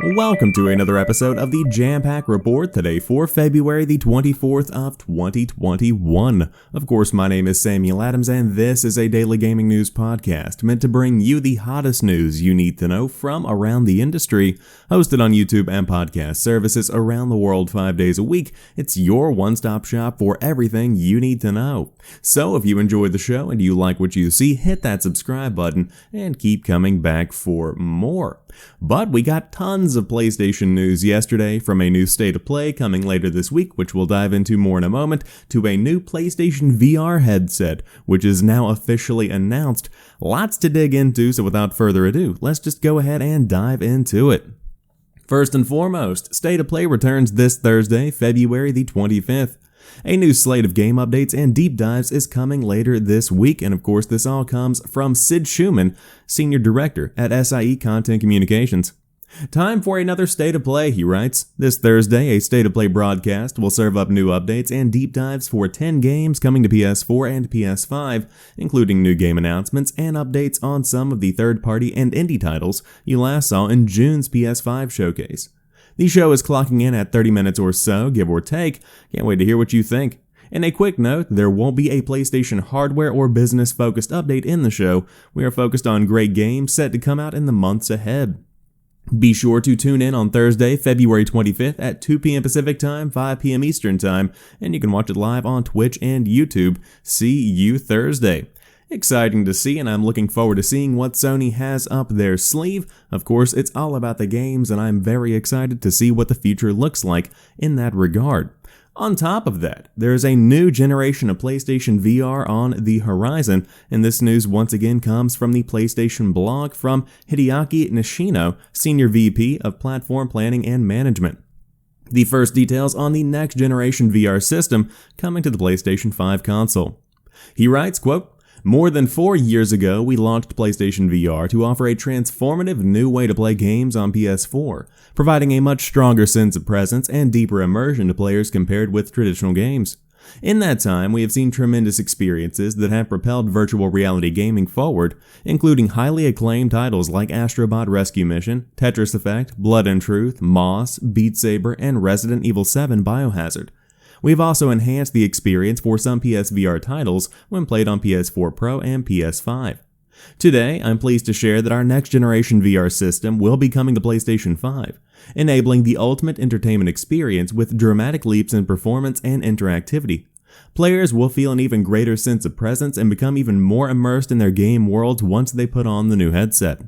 Welcome to another episode of the Jampack Report today for February the 24th of 2021. Of course, my name is Samuel Adams and this is a daily gaming news podcast meant to bring you the hottest news you need to know from around the industry. Hosted on YouTube and podcast services around the world 5 days a week, it's your one-stop shop for everything you need to know. So if you enjoyed the show and you like what you see, hit that subscribe button and keep coming back for more. But we got tons of PlayStation news yesterday, from a new state of play coming later this week, which we'll dive into more in a moment, to a new PlayStation VR headset, which is now officially announced. Lots to dig into, so without further ado, let's just go ahead and dive into it. First and foremost, State of Play returns this Thursday, February the 25th. A new slate of game updates and deep dives is coming later this week, and of course this all comes from Sid Schumann, Senior Director at SIE Content Communications. Time for another State of Play, he writes. This Thursday, a State of Play broadcast will serve up new updates and deep dives for 10 games coming to PS4 and PS5, including new game announcements and updates on some of the third-party and indie titles you last saw in June's PS5 showcase. The show is clocking in at 30 minutes or so, give or take. Can't wait to hear what you think. And a quick note, there won't be a PlayStation hardware or business-focused update in the show. We are focused on great games set to come out in the months ahead. Be sure to tune in on Thursday, February 25th at 2 p.m. Pacific Time, 5 p.m. Eastern Time, and you can watch it live on Twitch and YouTube. See you Thursday. Exciting to see, and I'm looking forward to seeing what Sony has up their sleeve. Of course, it's all about the games, and I'm very excited to see what the future looks like in that regard. On top of that, there's a new generation of PlayStation VR on the horizon, and this news once again comes from the PlayStation blog from Hideaki Nishino, Senior VP of Platform Planning and Management. The first details on the next generation VR system coming to the PlayStation 5 console. He writes, quote, "More than 4 years ago, we launched PlayStation VR to offer a transformative new way to play games on PS4, providing a much stronger sense of presence and deeper immersion to players compared with traditional games. In that time, we have seen tremendous experiences that have propelled virtual reality gaming forward, including highly acclaimed titles like Astrobot Rescue Mission, Tetris Effect, Blood and Truth, Moss, Beat Saber, and Resident Evil 7 Biohazard. We've also enhanced the experience for some PSVR titles when played on PS4 Pro and PS5. Today, I'm pleased to share that our next-generation VR system will be coming to PlayStation 5, enabling the ultimate entertainment experience with dramatic leaps in performance and interactivity. Players will feel an even greater sense of presence and become even more immersed in their game worlds once they put on the new headset.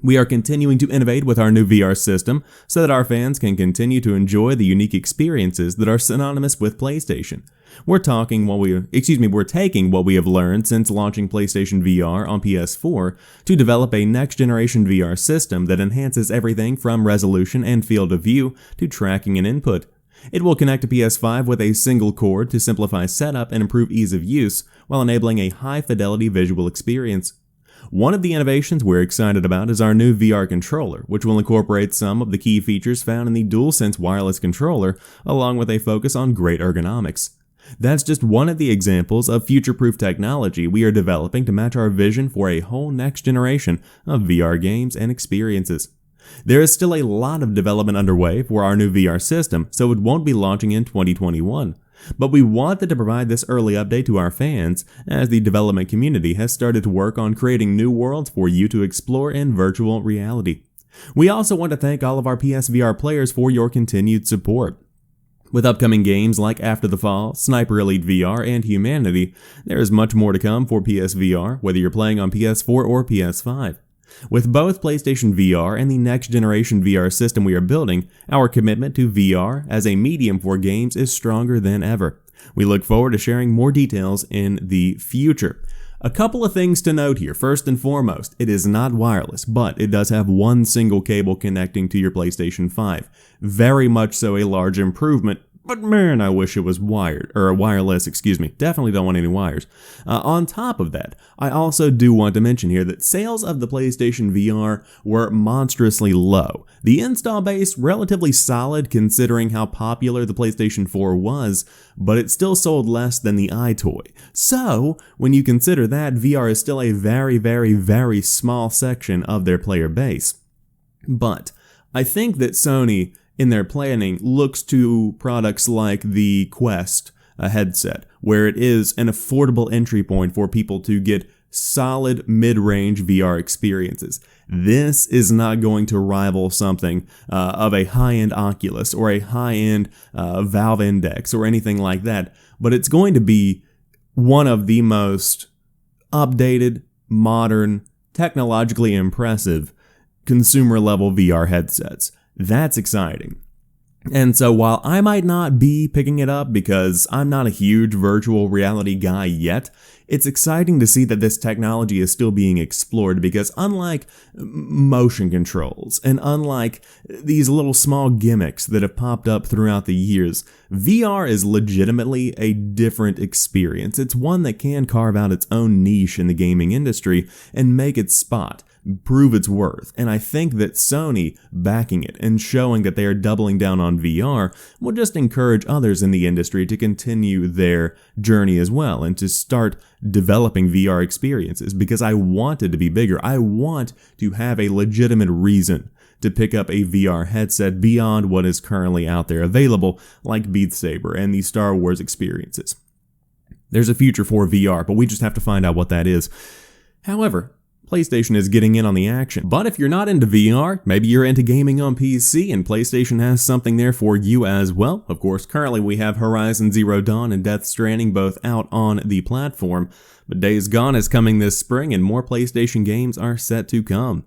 We are continuing to innovate with our new VR system so that our fans can continue to enjoy the unique experiences that are synonymous with PlayStation. We're taking what we have learned since launching PlayStation VR on PS4 to develop a next-generation VR system that enhances everything from resolution and field of view to tracking and input. It will connect to PS5 with a single cord to simplify setup and improve ease of use while enabling a high-fidelity visual experience. One of the innovations we're excited about is our new VR controller, which will incorporate some of the key features found in the DualSense wireless controller, along with a focus on great ergonomics. That's just one of the examples of future-proof technology we are developing to match our vision for a whole next generation of VR games and experiences. There is still a lot of development underway for our new VR system, so it won't be launching in 2021. But we wanted to provide this early update to our fans, as the development community has started to work on creating new worlds for you to explore in virtual reality. We also want to thank all of our PSVR players for your continued support. With upcoming games like After the Fall, Sniper Elite VR, and Humanity, there is much more to come for PSVR, whether you're playing on PS4 or PS5. With both PlayStation VR and the next-generation VR system we are building, our commitment to VR as a medium for games is stronger than ever. We look forward to sharing more details in the future. A couple of things to note here. First and foremost, it is not wireless, but it does have one single cable connecting to your PlayStation 5. Very much so a large improvement, but man, I wish it was wireless, Definitely don't want any wires. On top of that, I also do want to mention here that sales of the PlayStation VR were monstrously low. The install base, relatively solid considering how popular the PlayStation 4 was, but it still sold less than the iToy. So, when you consider that, VR is still a very, very, very small section of their player base. But I think that Sony, in their planning, looks to products like the Quest headset, where it is an affordable entry point for people to get solid mid-range VR experiences. This is not going to rival something of a high-end Oculus or a high-end Valve Index or anything like that, but it's going to be one of the most updated, modern, technologically impressive consumer-level VR headsets. That's exciting. And so while I might not be picking it up because I'm not a huge virtual reality guy yet, it's exciting to see that this technology is still being explored, because unlike motion controls and unlike these little small gimmicks that have popped up throughout the years, VR is legitimately a different experience. It's one that can carve out its own niche in the gaming industry and make its spot, prove its worth. And I think that Sony backing it and showing that they are doubling down on VR will just encourage others in the industry to continue their journey as well and to start developing VR experiences, because I want it to be bigger. I want to have a legitimate reason to pick up a VR headset beyond what is currently out there available, like Beat Saber and the Star Wars experiences. There's a future for VR, but we just have to find out what that is. However, PlayStation is getting in on the action. But if you're not into VR, maybe you're into gaming on PC, and PlayStation has something there for you as well. Of course, currently we have Horizon Zero Dawn and Death Stranding both out on the platform, but Days Gone is coming this spring and more PlayStation games are set to come.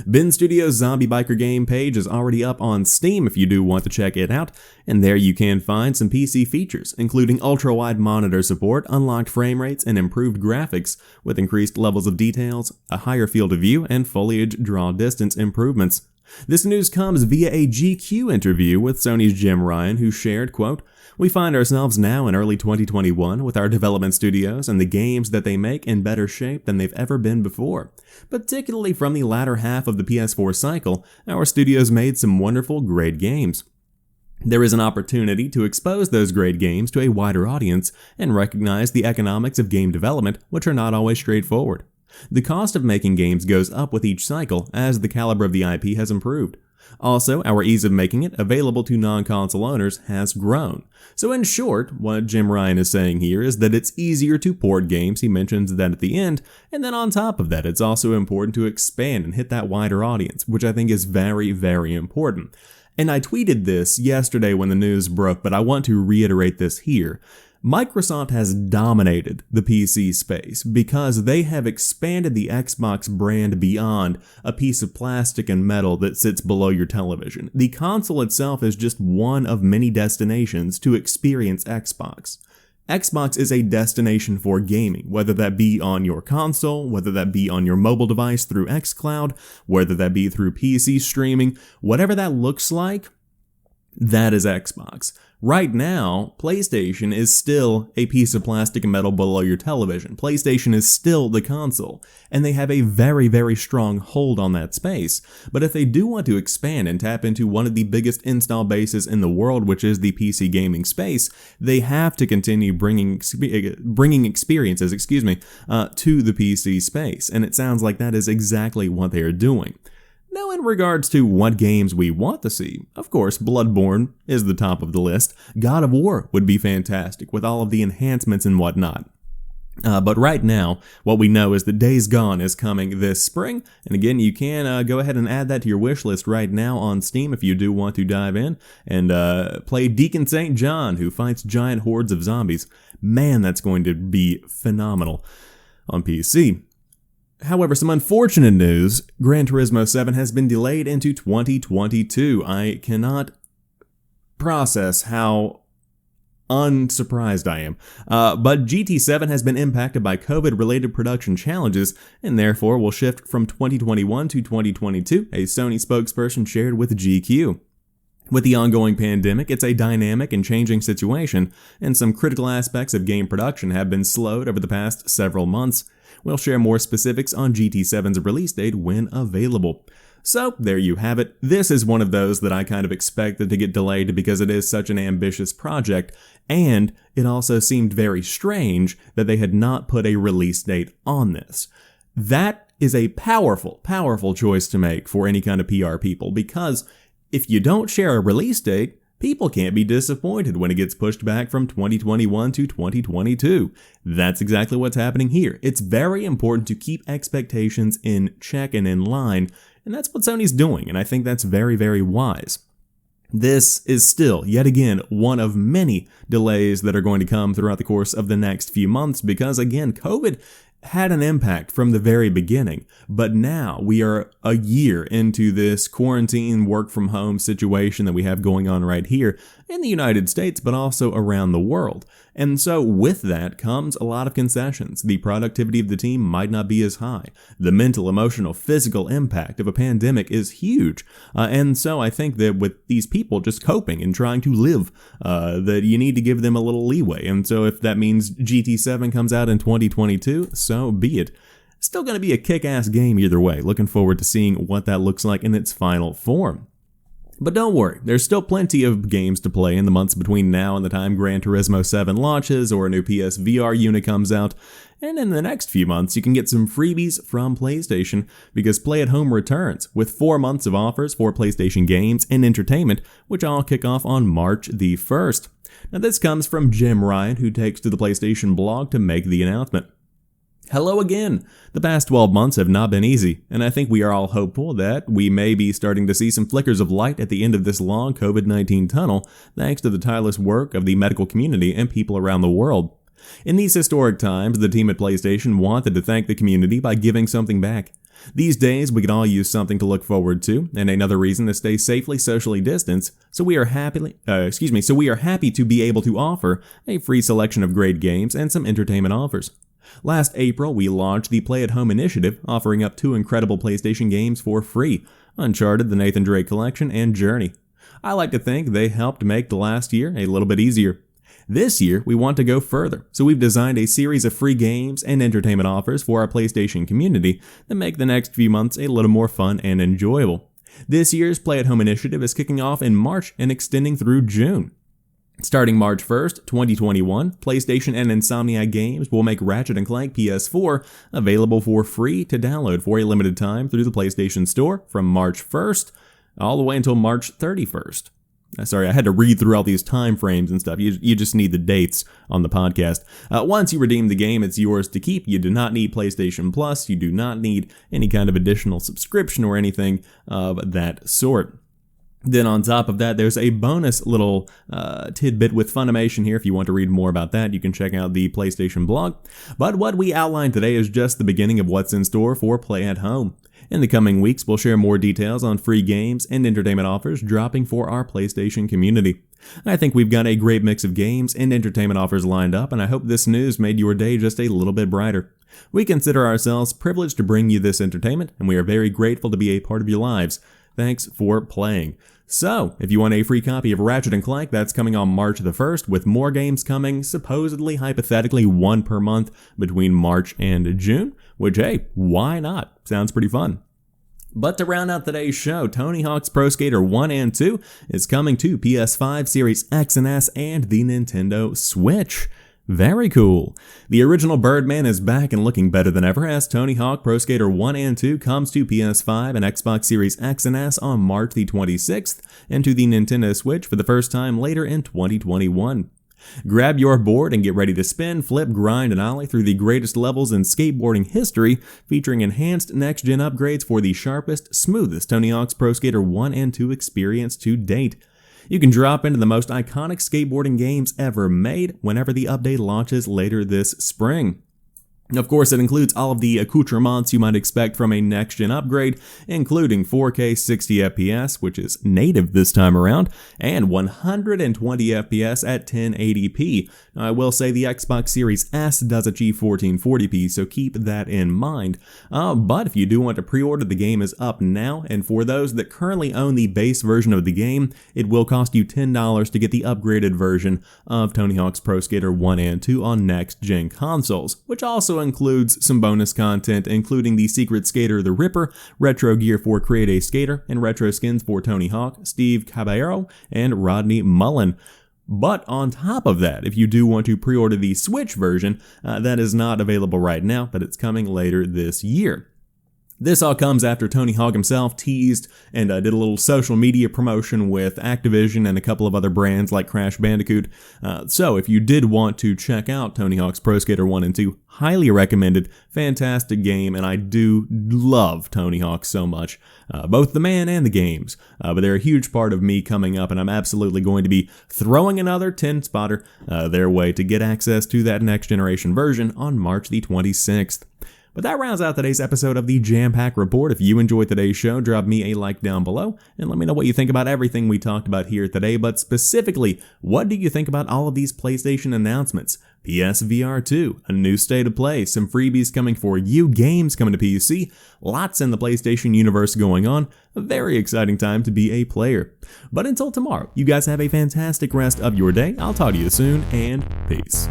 Ben Studios' Zombie Biker game page is already up on Steam if you do want to check it out, and there you can find some PC features, including ultra-wide monitor support, unlocked frame rates, and improved graphics, with increased levels of details, a higher field of view, and foliage draw distance improvements. This news comes via a GQ interview with Sony's Jim Ryan, who shared, quote, "We find ourselves now in early 2021 with our development studios and the games that they make in better shape than they've ever been before. Particularly from the latter half of the PS4 cycle, our studios made some wonderful, great games. There is an opportunity to expose those great games to a wider audience and recognize the economics of game development, which are not always straightforward. The cost of making games goes up with each cycle as the caliber of the IP has improved. Also, our ease of making it available to non-console owners has grown." So in short, what Jim Ryan is saying here is that it's easier to port games, he mentions that at the end, and then on top of that, it's also important to expand and hit that wider audience, which I think is very, very important. And I tweeted this yesterday when the news broke, but I want to reiterate this here. Microsoft has dominated the PC space because they have expanded the Xbox brand beyond a piece of plastic and metal that sits below your television. The console itself is just one of many destinations to experience Xbox. Xbox is a destination for gaming, whether that be on your console, whether that be on your mobile device through xCloud, whether that be through PC streaming, whatever that looks like, that is Xbox. Right now, PlayStation is still a piece of plastic and metal below your television. PlayStation is still the console, and they have a very, very strong hold on that space. But if they do want to expand and tap into one of the biggest install bases in the world, which is the PC gaming space, they have to continue bringing experiences, to the PC space. And it sounds like that is exactly what they are doing. Now, in regards to what games we want to see, of course, Bloodborne is the top of the list. God of War would be fantastic with all of the enhancements and whatnot. But right now, what we know is that Days Gone is coming this spring. And again, you can go ahead and add that to your wish list right now on Steam if you do want to dive in and play Deacon St. John, who fights giant hordes of zombies. Man, that's going to be phenomenal on PC. However, some unfortunate news, Gran Turismo 7 has been delayed into 2022. I cannot process how unsurprised I am. But GT7 has been impacted by COVID-related production challenges and therefore will shift from 2021 to 2022, a Sony spokesperson shared with GQ. With the ongoing pandemic, it's a dynamic and changing situation, and some critical aspects of game production have been slowed over the past several months. We'll share more specifics on GT7's release date when available. So, there you have it. This is one of those that I kind of expected to get delayed because it is such an ambitious project, and it also seemed very strange that they had not put a release date on this. That is a powerful, powerful choice to make for any kind of PR people, because if you don't share a release date, people can't be disappointed when it gets pushed back from 2021 to 2022. That's exactly what's happening here. It's very important to keep expectations in check and in line, and that's what Sony's doing, and I think that's very, very wise. This is still, yet again, one of many delays that are going to come throughout the course of the next few months because, again, COVID had an impact from the very beginning, but now we are a year into this quarantine work from home situation that we have going on right here in the United States, but also around the world. And so with that comes a lot of concessions. The productivity of the team might not be as high. The mental, emotional, physical impact of a pandemic is huge. And so I think that with these people just coping and trying to live, that you need to give them a little leeway. And so if that means GT7 comes out in 2022, so be it. Still going to be a kick-ass game either way. Looking forward to seeing what that looks like in its final form. But don't worry, there's still plenty of games to play in the months between now and the time Gran Turismo 7 launches or a new PSVR unit comes out. And in the next few months, you can get some freebies from PlayStation because Play at Home returns with 4 months of offers for PlayStation games and entertainment, which all kick off on March the 1st. Now this comes from Jim Ryan, who takes to the PlayStation blog to make the announcement. Hello again! The past 12 months have not been easy, and I think we are all hopeful that we may be starting to see some flickers of light at the end of this long COVID-19 tunnel, thanks to the tireless work of the medical community and people around the world. In these historic times, the team at PlayStation wanted to thank the community by giving something back. These days, we can all use something to look forward to, and another reason to stay safely socially distanced, so we are happy to be able to offer a free selection of great games and some entertainment offers. Last April, we launched the Play at Home initiative, offering up 2 incredible PlayStation games for free, Uncharted, the Nathan Drake Collection, and Journey. I like to think they helped make the last year a little bit easier. This year, we want to go further, so we've designed a series of free games and entertainment offers for our PlayStation community that make the next few months a little more fun and enjoyable. This year's Play at Home initiative is kicking off in March and extending through June. Starting March 1st, 2021, PlayStation and Insomniac Games will make Ratchet & Clank PS4 available for free to download for a limited time through the PlayStation Store from March 1st all the way until March 31st. Sorry, I had to read through all these time frames and stuff. You just need the dates on the podcast. Once you redeem the game, it's yours to keep. You do not need PlayStation Plus. You do not need any kind of additional subscription or anything of that sort. Then on top of that, there's a bonus little tidbit with Funimation here. If you want to read more about that, you can check out the PlayStation blog. But what we outlined today is just the beginning of what's in store for Play at Home. In the coming weeks, we'll share more details on free games and entertainment offers dropping for our PlayStation community. I think we've got a great mix of games and entertainment offers lined up, and I hope this news made your day just a little bit brighter. We consider ourselves privileged to bring you this entertainment, and we are very grateful to be a part of your lives. Thanks for playing. So, if you want a free copy of Ratchet & Clank, that's coming on March the 1st, with more games coming, supposedly, hypothetically, 1 per month between March and June, which, hey, why not? Sounds pretty fun. But to round out today's show, Tony Hawk's Pro Skater 1 and 2 is coming to PS5, Series X and S, and the Nintendo Switch. Very cool. The original Birdman is back and looking better than ever as Tony Hawk Pro Skater 1 and 2 comes to PS5 and Xbox Series X and S on March the 26th, and to the Nintendo Switch for the first time later in 2021. Grab your board and get ready to spin, flip, grind, and ollie through the greatest levels in skateboarding history, featuring enhanced next-gen upgrades for the sharpest, smoothest Tony Hawk's Pro Skater 1 and 2 experience to date. You can drop into the most iconic skateboarding games ever made whenever the update launches later this spring. Of course, it includes all of the accoutrements you might expect from a next-gen upgrade, including 4K 60 FPS, which is native this time around, and 120 FPS at 1080p. Now, I will say the Xbox Series S does achieve 1440p, so keep that in mind. But if you do want to pre-order, the game is up now, and for those that currently own the base version of the game, it will cost you $10 to get the upgraded version of Tony Hawk's Pro Skater 1 and 2 on next-gen consoles, which also includes some bonus content, including the Secret Skater the Ripper, retro gear for Create a Skater, and retro skins for Tony Hawk, Steve Caballero, and Rodney Mullen. But on top of that, if you do want to pre-order the Switch version, that is not available right now, but it's coming later this year. This all comes after Tony Hawk himself teased and did a little social media promotion with Activision and a couple of other brands like Crash Bandicoot. So if you did want to check out Tony Hawk's Pro Skater 1 and 2, highly recommended, fantastic game, and I do love Tony Hawk so much. Both the man and the games, but they're a huge part of me coming up, and I'm absolutely going to be throwing another 10-spotter their way to get access to that next generation version on March the 26th. But that rounds out today's episode of the Jampack Report. If you enjoyed today's show, drop me a like down below and let me know what you think about everything we talked about here today, but specifically, what do you think about all of these PlayStation announcements? PSVR 2, a new state of play, some freebies coming for you, games coming to PC, lots in the PlayStation universe going on, a very exciting time to be a player. But until tomorrow, you guys have a fantastic rest of your day. I'll talk to you soon, and peace.